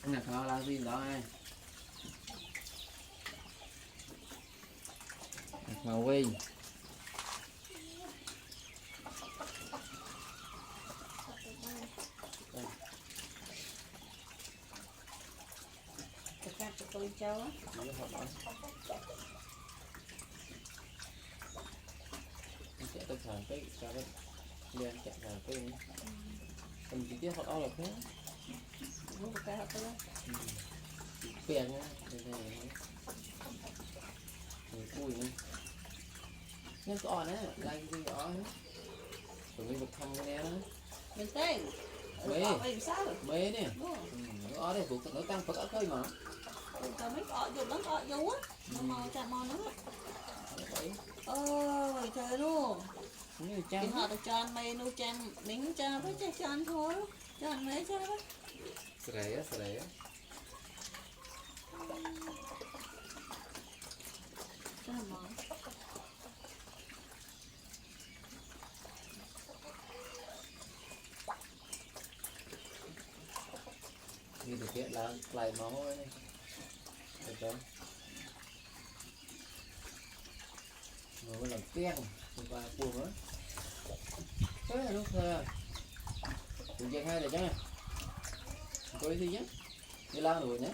Anh là khó làm gì đó ai màu vi tôi cháu á chạy tới thằng cái sao đấy lên chạy thằng cái mình chỉ biết họ đó là thế một cái học đó tiền á này người vui nữa nhưng có đấy lại gì đó tụi mình được thăm cái này đó mình tên mê nè ở đây thuộc nó tăng phật ở cây mà tao mấy cọ dùng nó cọ vô á nó màu chả màu nữa ôi trời luôn thì họ được cho anh mê nuôi cha miếng cha với cho anh thôi cho anh mấy cha đó sợi cho anh màu như thực hiện là lại máu ấy được không nó làm tiếng và cuồng á thế là lúc thôi cùng chơi hai rồi chứ có gì nhé đi lao rồi nhé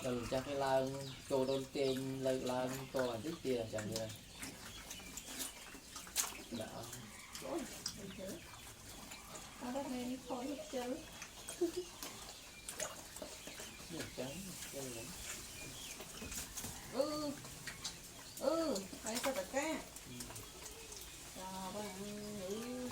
đừng chắc cái lao tô đôn tiền lời lao tô làm tích tiền chẳng như này đã đó nghe đi thôi hết chứ trắng phải cho tất cả cho bạn nữ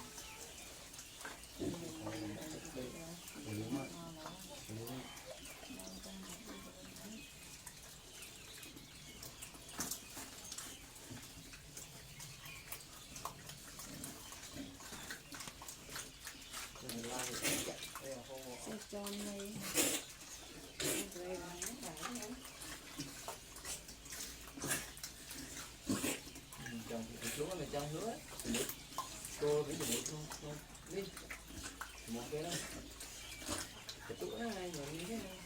sẽ cho này trong xuống là trong nữa cô ví dụ một đi một cái đó cái tủ này nhiều như thế này